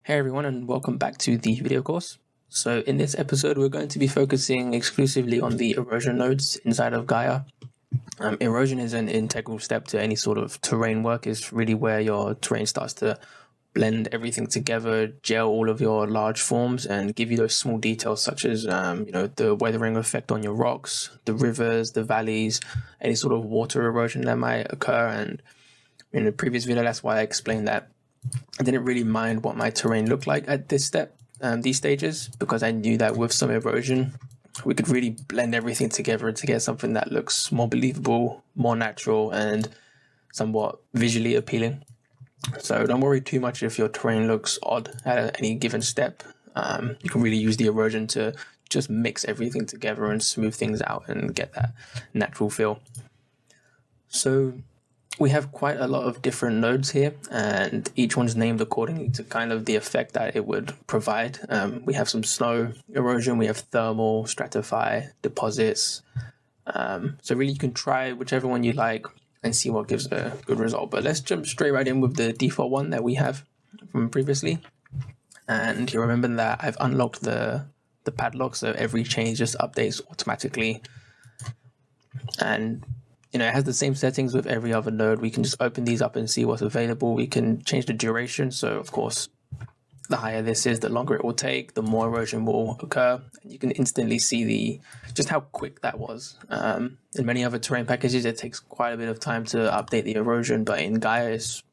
Hey everyone, and welcome back to the video course. So in this episode, we're going to be focusing exclusively on the erosion nodes inside of Gaia. Erosion is an integral step to any sort of terrain work. It's really where your terrain starts to blend everything together, gel all of your large forms, and give you those small details such as the weathering effect on your rocks, the rivers, the valleys, any sort of water erosion that might occur. And in the previous video, that's why I explained that I didn't really mind what my terrain looked like at this step, these stages, because I knew that with some erosion, we could really blend everything together to get something that looks more believable, more natural, and somewhat visually appealing. So don't worry too much if your terrain looks odd at any given step. You can really use the erosion to just mix everything together and smooth things out and get that natural feel. So we have quite a lot of different nodes here, and each one's named accordingly to kind of the effect that it would provide. We have some snow erosion, we have thermal, stratify, deposits. So really you can try whichever one you like and see what gives a good result. But let's jump straight right in with the default one that we have from previously. And you remember that I've unlocked the padlock, so every change just updates automatically. And it has the same settings with every other node. We can just open these up and see what's available. We can change the duration. So of course, the higher this is, the longer it will take, the more erosion will occur. And you can instantly see just how quick that was. In many other terrain packages, it takes quite a bit of time to update the erosion, but in Gaia, it's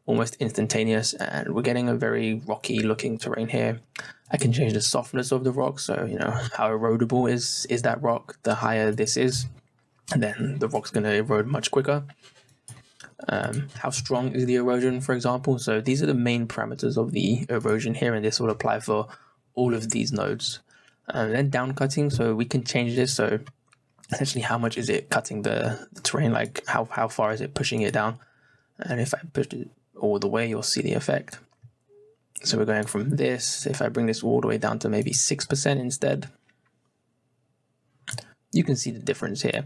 almost instantaneous, and we're getting a very rocky looking terrain here. I can change the softness of the rock. So, how erodible is that rock, the higher this is. And then the rock's going to erode much quicker. How strong is the erosion, for example? So these are the main parameters of the erosion here, and this will apply for all of these nodes. Then down cutting, so we can change this. So essentially, how much is it cutting the terrain? Like how far is it pushing it down? And if I push it all the way, you'll see the effect. So we're going from this. If I bring this all the way down to maybe 6% instead, you can see the difference here.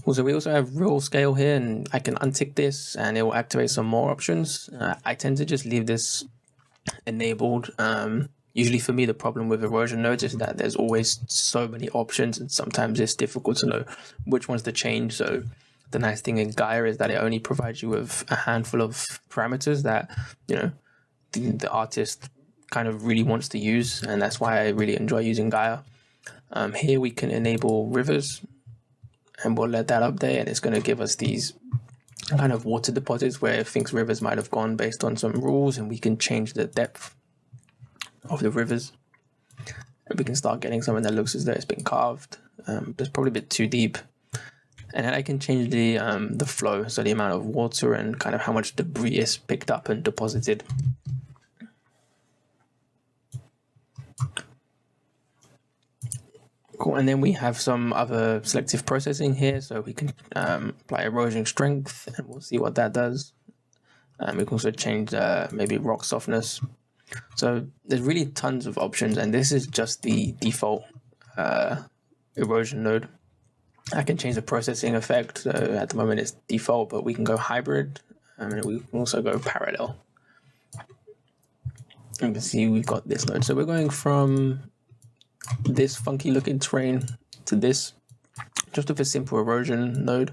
Also, we also have real scale here, and I can untick this and it will activate some more options. I tend to just leave this enabled. Usually for me, the problem with erosion nodes is that there's always so many options, and sometimes it's difficult to know which ones to change. So the nice thing in Gaia is that it only provides you with a handful of parameters that, the artist kind of really wants to use, and that's why I really enjoy using Gaia. Here we can enable rivers, and we'll let that update, and it's going to give us these kind of water deposits where it thinks rivers might have gone based on some rules, and we can change the depth of the rivers, and we can start getting something that looks as though it's been carved. It's probably a bit too deep. And then I can change the flow, so the amount of water and kind of how much debris is picked up and deposited. Cool. And then we have some other selective processing here, so we can apply erosion strength, and we'll see what that does. We can also change maybe rock softness. So there's really tons of options, and this is just the default erosion node. I can change the processing effect. So at the moment it's default, but we can go hybrid, and we can also go parallel. You can see we've got this node. So we're going from this funky looking terrain to this, just with a simple erosion node,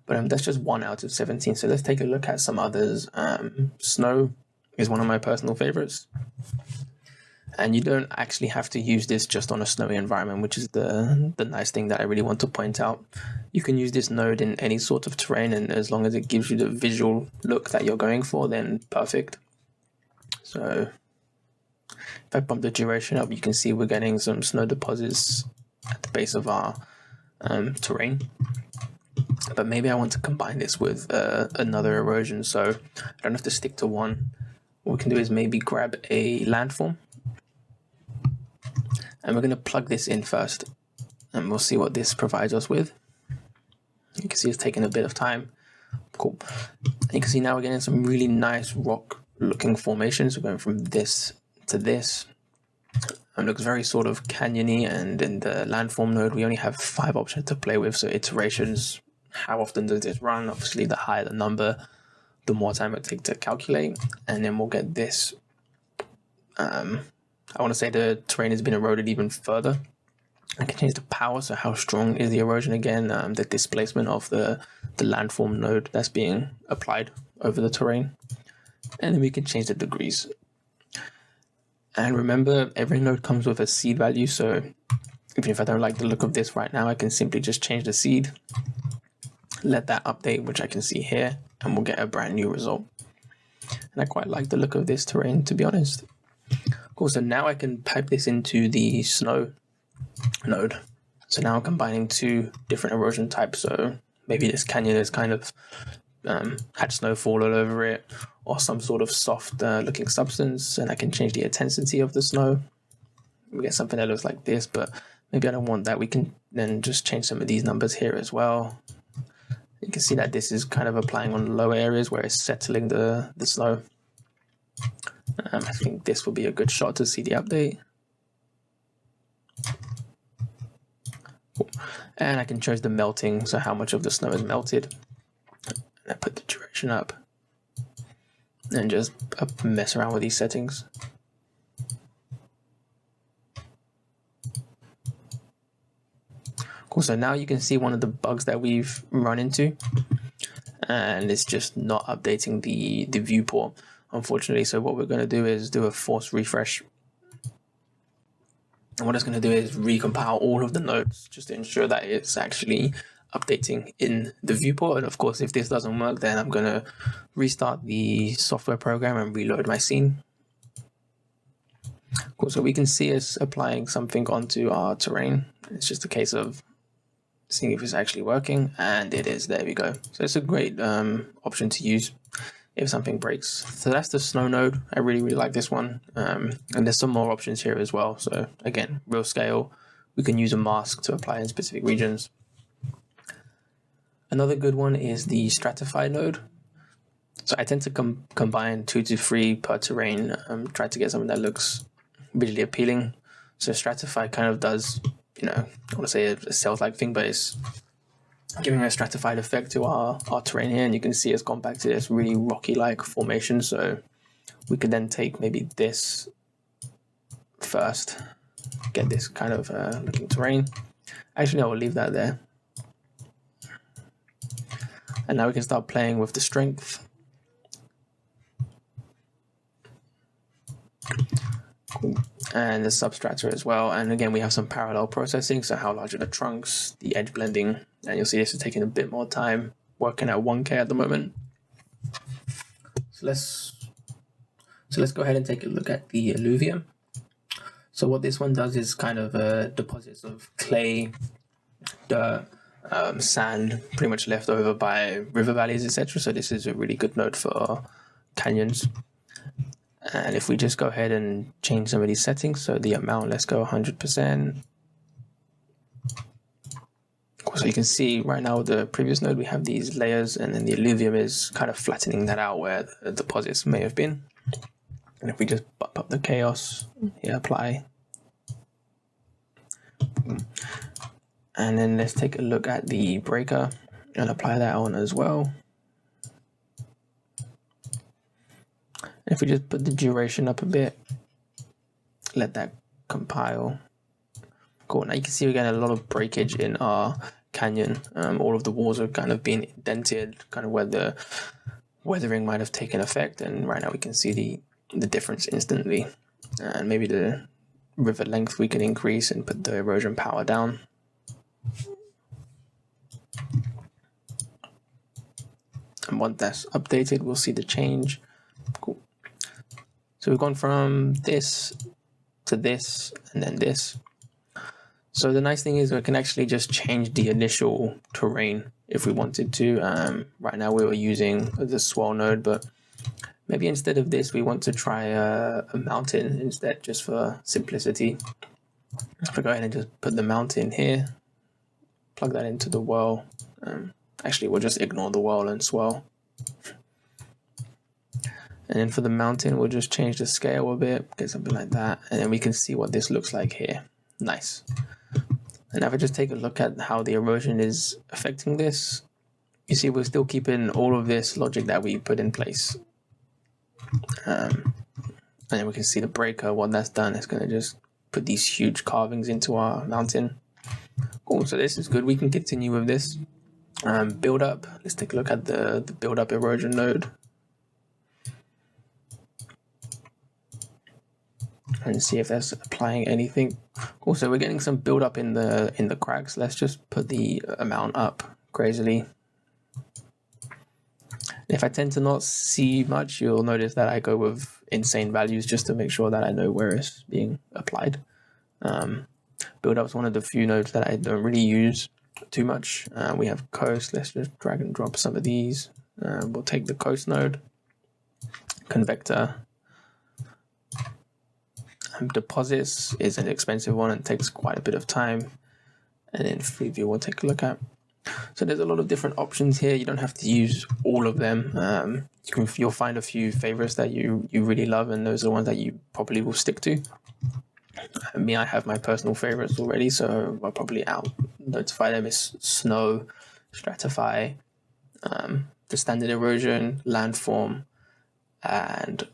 but that's just 1 out of 17. So let's take a look at some others. Snow is one of my personal favorites, and you don't actually have to use this just on a snowy environment, which is the nice thing that I really want to point out. You can use this node in any sort of terrain, and as long as it gives you the visual look that you're going for, then perfect. So if I bump the duration up, you can see we're getting some snow deposits at the base of our terrain. But maybe I want to combine this with another erosion, so I don't have to stick to one. What we can do is maybe grab a landform, and we're going to plug this in first, and we'll see what this provides us with. You can see it's taking a bit of time. Cool. And you can see now we're getting some really nice rock looking formations. We're going from this to this. It looks very sort of canyony, and in the landform node we only have 5 options to play with, so iterations. How often does this run? Obviously the higher the number, the more time it takes to calculate, and then we'll get this I want to say the terrain has been eroded even further. I can change the power, so how strong is the erosion again, the displacement of the landform node that's being applied over the terrain, and then we can change the degrees. And remember, every node comes with a seed value, so even if I don't like the look of this right now, I can simply just change the seed, let that update, which I can see here, and we'll get a brand new result. And I quite like the look of this terrain, to be honest. Cool, so now I can pipe this into the snow node. So now I'm combining two different erosion types. So maybe this canyon is kind of had snowfall all over it, or some sort of soft looking substance, and I can change the intensity of the snow. We get something that looks like this, but maybe I don't want that. We can then just change some of these numbers here as well. You can see that this is kind of applying on the lower areas where it's settling the snow. I think this will be a good shot to see the update. And I can choose the melting, so how much of the snow is melted. And I put the duration up and just mess around with these settings. Cool, so now you can see one of the bugs that we've run into, and it's just not updating the viewport, unfortunately. So what we're going to do is do a force refresh. And what it's going to do is recompile all of the nodes just to ensure that it's actually updating in the viewport. And of course, if this doesn't work, then I'm going to restart the software program and reload my scene. Cool, so we can see us applying something onto our terrain. It's just a case of seeing if it's actually working, and it is. There we go. So it's a great option to use if something breaks. So that's the snow node. I really like this one, and there's some more options here as well. So again, real scale, we can use a mask to apply in specific regions. Another good one is the stratify node. So I tend to combine 2 to 3 per terrain, try to get something that looks visually appealing. So stratify kind of does, I want to say a cells-like thing, but it's giving a stratified effect to our terrain here, and you can see it's gone back to this really rocky-like formation. So we could then take maybe this first, get this kind of looking terrain. Actually, I will leave that there. And now we can start playing with the strength. Cool. And the substrata as well. And again, we have some parallel processing. So how large are the trunks, the edge blending, and you'll see this is taking a bit more time, working at 1K at the moment. So let's go ahead and take a look at the alluvium. So what this one does is kind of deposits of clay, dirt, sand, pretty much left over by river valleys, etc. So this is a really good node for canyons. And if we just go ahead and change some of these settings, so the amount, let's go 100%. So you can see right now with the previous node, we have these layers, and then the alluvium is kind of flattening that out where the deposits may have been. And if we just bump up the chaos, here, apply. And then let's take a look at the breaker and apply that on as well. If we just put the duration up a bit, let that compile. Cool, now you can see we're getting a lot of breakage in our canyon. All of the walls are kind of being indented, kind of where the weathering might have taken effect, and right now we can see the difference instantly. And maybe the river length we can increase and put the erosion power down. And once that's updated, we'll see the change. Cool. So we've gone from this to this and then this. So the nice thing is we can actually just change the initial terrain if we wanted to. Right now we were using the swell node, but maybe instead of this, we want to try a mountain instead, just for simplicity. If I go ahead and just put the mountain here, plug that into the whirl. Actually, we'll just ignore the whirl and swirl. And then for the mountain, we'll just change the scale a bit, get something like that. And then we can see what this looks like here. Nice. And now if I just take a look at how the erosion is affecting this, you see we're still keeping all of this logic that we put in place. And And then we can see the breaker. What that's done is going to just put these huge carvings into our mountain. Cool, so this is good. We can continue with this. Build up. Let's take a look at the build up erosion node. And see if that's applying anything. Also, we're getting some build up in the cracks. Let's just put the amount up crazily. If I tend to not see much, you'll notice that I go with insane values just to make sure that I know where it's being applied. Build up is one of the few nodes that I don't really use too much. We have coast. Let's just drag and drop some of these. We'll take the coast node, convector. Deposits is an expensive one and takes quite a bit of time. And then Fluvial we'll take a look at. So there's a lot of different options here. You don't have to use all of them. You'll find a few favorites that you really love, and those are the ones that you probably will stick to. Me, I have my personal favorites already, so I'll probably notify them as snow, stratify, the standard erosion, landform, and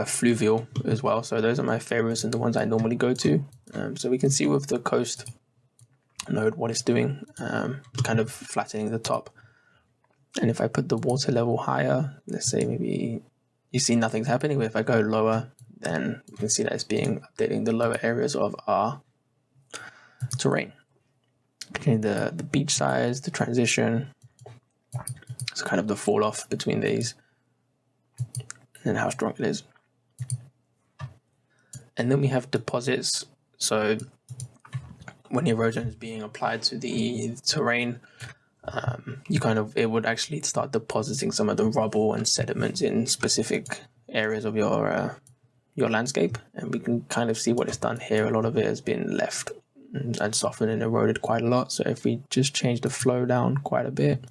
fluvial as well. So those are my favorites and the ones I normally go to. So we can see with the coast node what it's doing, kind of flattening the top. And if I put the water level higher, let's say maybe you see nothing's happening, but if I go lower, then you can see that it's updating the lower areas of our terrain. Okay, the beach size, the transition, it's kind of the fall off between these and how strong it is. And then we have deposits. So when erosion is being applied to the terrain, it would actually start depositing some of the rubble and sediments in specific areas of your landscape, and we can kind of see what it's done here. A lot of it has been left and softened and eroded quite a lot. So if we just change the flow down quite a bit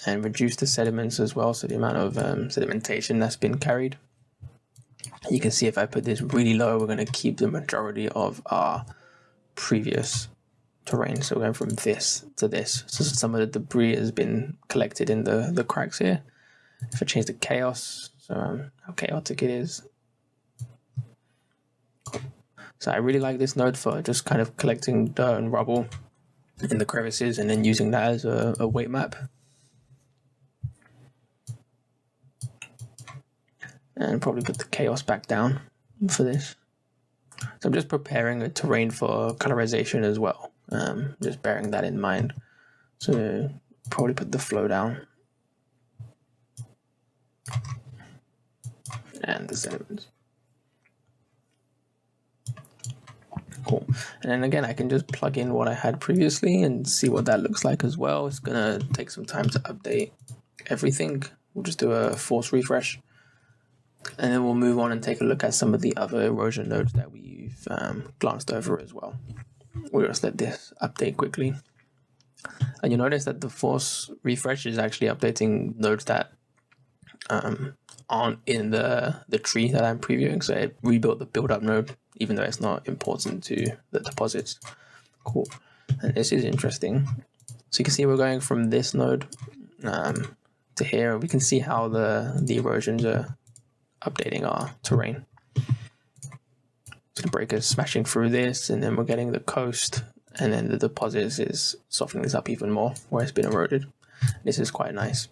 and reduce the sediments as well, so the amount of sedimentation that's been carried, you can see if I put this really low, we're going to keep the majority of our previous terrain. So we're going from this to this. So some of the debris has been collected in the cracks here. If I change the chaos, so how chaotic it is. So I really like this node for just kind of collecting dirt and rubble in the crevices and then using that as a weight map. And probably put the chaos back down for this. So I'm just preparing a terrain for colorization as well. Just bearing that in mind. So probably put the flow down. And the sediments. Cool. And then again, I can just plug in what I had previously and see what that looks like as well. It's gonna take some time to update everything. We'll just do a force refresh. And then we'll move on and take a look at some of the other erosion nodes that we've glanced over as well. We'll just let this update quickly. And you'll notice that the force refresh is actually updating nodes that aren't in the tree that I'm previewing. So it rebuilt the build up node, even though it's not important to the deposits. Cool. And this is interesting. So you can see we're going from this node to here. We can see how the erosions are updating our terrain. So the breaker is smashing through this, and then we're getting the coast, and then the deposits is softening this up even more where it's been eroded. This is quite nice.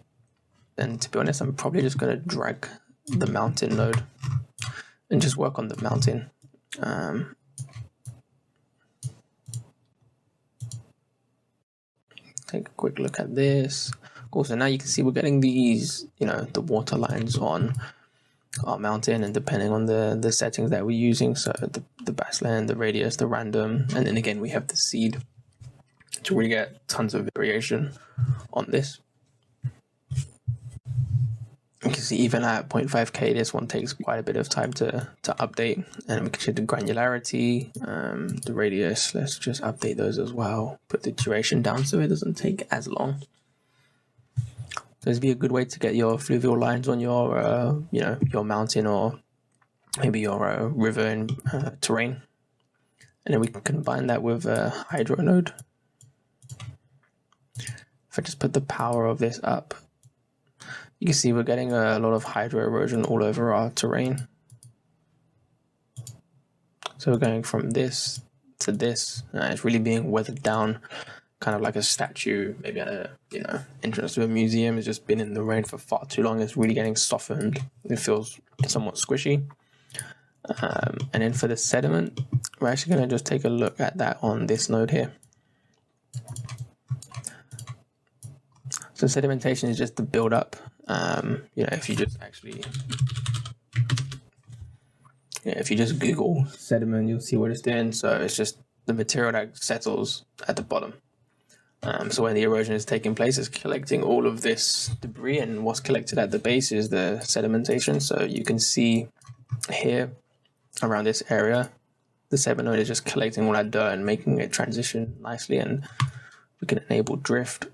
And to be honest, I'm probably just going to drag the mountain node and just work on the mountain. Take a quick look at this. Cool. So now you can see we're getting these, the water lines on our mountain, and depending on the settings that we're using, so the baseline, the radius, the random, and then again we have the seed to really get tons of variation on this. You can see even at 0.5k, this one takes quite a bit of time to update, and we can change the granularity, the radius. Let's just update those as well. Put the duration down so it doesn't take as long. So this would be a good way to get your fluvial lines on your, your mountain or maybe your river and terrain. And then we can combine that with a hydro node. If I just put the power of this up, You can see we're getting a lot of hydro erosion all over our terrain. So we're going from this to this. It's really being weathered down, kind of like a statue, maybe at a entrance to a museum. It's just been in the rain for far too long. It's really getting softened. It feels somewhat squishy. And then for the sediment, we're actually going to just take a look at that on this node here. So sedimentation is just the build-up. If you just actually, if you just Google sediment, you'll see what it's doing. So it's just the material that settles at the bottom. So when the erosion is taking place, it's collecting all of this debris, and what's collected at the base is the sedimentation. So you can see here around this area, the sediment node is just collecting all that dirt and making it transition nicely, and we can enable drift,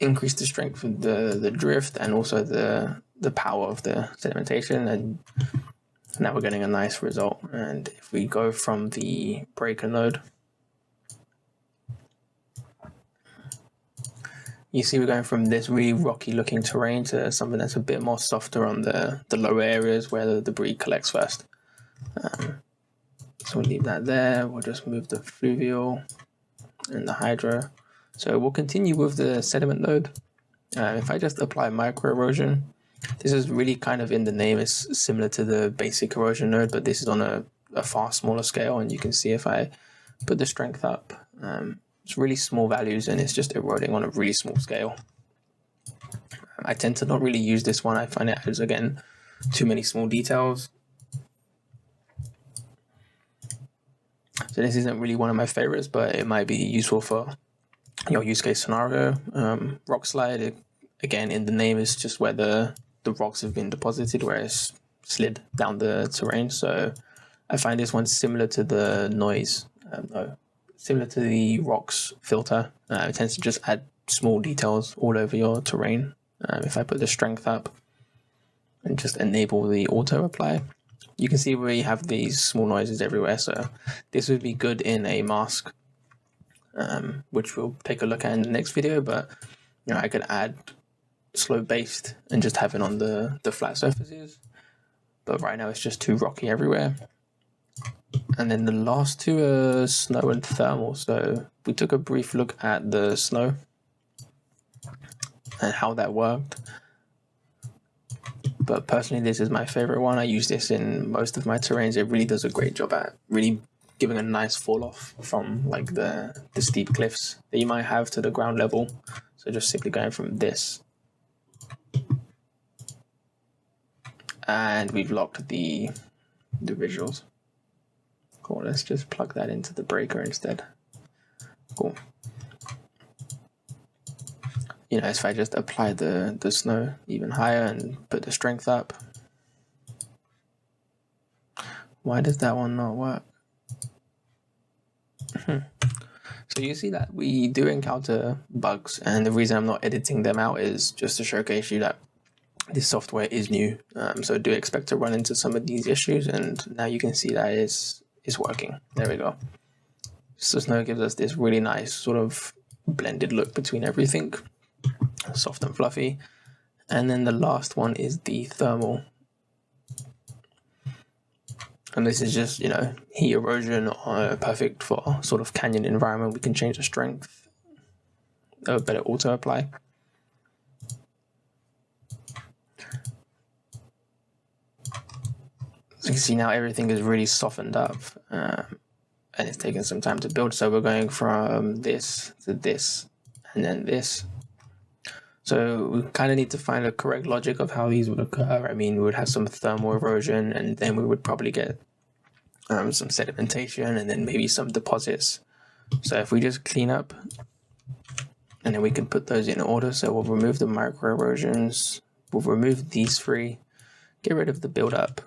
increase the strength of the drift and also the power of the sedimentation, and now we're getting a nice result. And if we go from the breaker node, you see we're going from this really rocky looking terrain to something that's a bit more softer on the lower areas where the debris collects first. So we'll leave that there. We'll just move the fluvial and the hydro. So we'll continue with the sediment node. If I just apply micro erosion, this is really kind of in the name. It's similar to the basic erosion node, but this is on a far smaller scale. And you can see if I put the strength up, it's really small values and it's just eroding on a really small scale. I tend to not really use this one. I find it has, again, too many small details. So this isn't really one of my favorites, but it might be useful for your use case scenario. Rock slide, again, in the name is just where the rocks have been deposited, where it's slid down the terrain. So I find this one similar to the noise, similar to the rocks filter. It tends to just add small details all over your terrain. If I put the strength up and just enable the auto apply, you can see where you have these small noises everywhere. So this would be good in a mask, which we'll take a look at in the next video. But I could add slope based and just have it on the flat surfaces. But right now it's just too rocky everywhere. And then the last two are snow and thermal. So we took a brief look at the snow and how that worked. But personally, this is my favorite one. I use this in most of my terrains. It really does a great job at really giving a nice fall off from like the steep cliffs that you might have to the ground level. So just simply going from this. And we've locked the visuals. Cool, let's just plug that into the breaker instead. Cool. If I just apply the snow even higher and put the strength up. Why does that one not work? So you see that we do encounter bugs, and the reason I'm not editing them out is just to showcase you that this software is new. So do expect to run into some of these issues, and now you can see that it's working. There we go. So snow gives us this really nice sort of blended look between everything, soft and fluffy. And then the last one is the thermal. And this is just, heat erosion, perfect for sort of canyon environment. We can change the strength, better auto apply. So you can see now everything is really softened up, and it's taken some time to build. So we're going from this to this and then this. So we kind of need to find a correct logic of how these would occur. I mean, we would have some thermal erosion, and then we would probably get some sedimentation, and then maybe some deposits. So if we just clean up, and then we can put those in order. So we'll remove the micro erosions. We'll remove these three, get rid of the build-up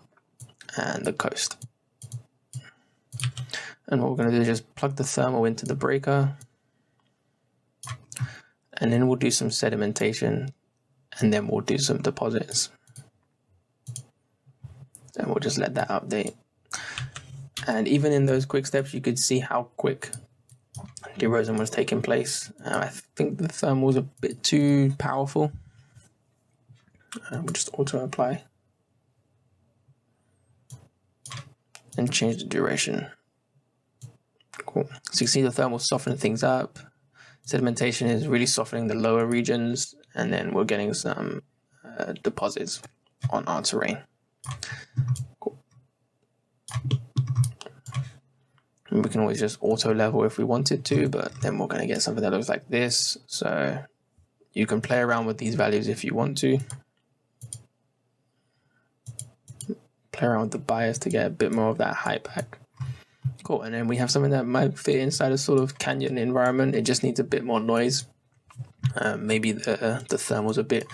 and the coast. And what we're going to do is just plug the thermal into the breaker. And then we'll do some sedimentation, and then we'll do some deposits. And we'll just let that update. And even in those quick steps, you could see how quick the erosion was taking place. I think the thermal was a bit too powerful. We'll just auto apply and change the duration. Cool. So you can see the thermal softening things up. Sedimentation is really softening the lower regions, and then we're getting some deposits on our terrain. Cool. And we can always just auto level if we wanted to, but then we're going to get something that looks like this. So you can play around with these values if you want to. Play around with the bias to get a bit more of that height back. Cool, and then we have something that might fit inside a sort of canyon environment. It just needs a bit more noise. Maybe the thermal's a bit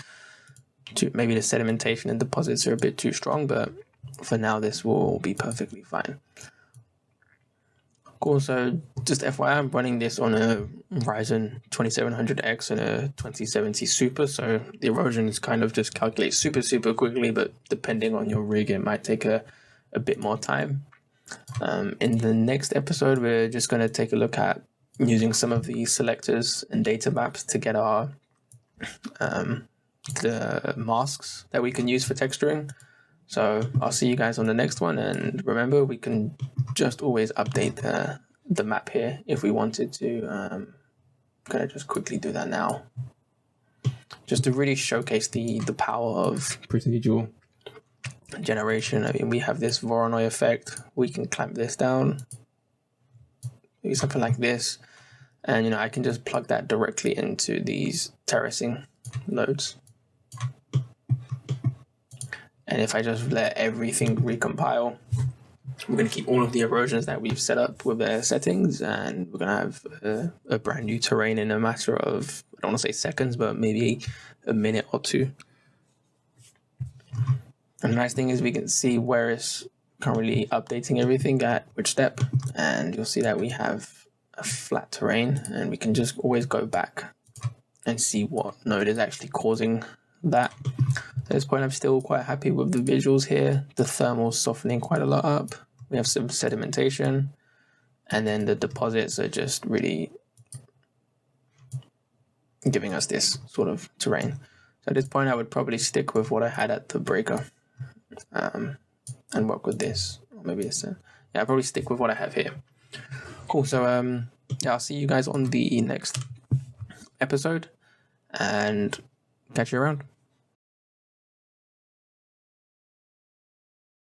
too, maybe the sedimentation and deposits are a bit too strong, but for now this will be perfectly fine. Cool, so just FYI, I'm running this on a Ryzen 2700X and a 2070 Super, so the erosion is kind of just calculates super quickly, but depending on your rig, it might take a bit more time. In the next episode, we're just going to take a look at using some of the selectors and data maps to get our the masks that we can use for texturing. So I'll see you guys on the next one, and remember, we can just always update the map here if we wanted to. I'm going to just quickly do that now, just to really showcase the power of procedural generation. I mean, we have this Voronoi effect. We can clamp this down, maybe something like this, and I can just plug that directly into these terracing nodes. And if I just let everything recompile, we're going to keep all of the erosions that we've set up with their settings, and we're going to have a brand new terrain in a matter of, I don't want to say seconds, but maybe a minute or two. And the nice thing is we can see where it's currently updating everything at which step, and you'll see that we have a flat terrain, and we can just always go back and see what node is actually causing that. At this point, I'm still quite happy with the visuals here. The thermal's softening quite a lot up. We have some sedimentation, and then the deposits are just really giving us this sort of terrain. So at this point, I would probably stick with what I had at the breaker, and work with this. Or maybe this. Yeah, I'll probably stick with what I have here. Cool. So yeah, I'll see you guys on the next episode, and catch you around.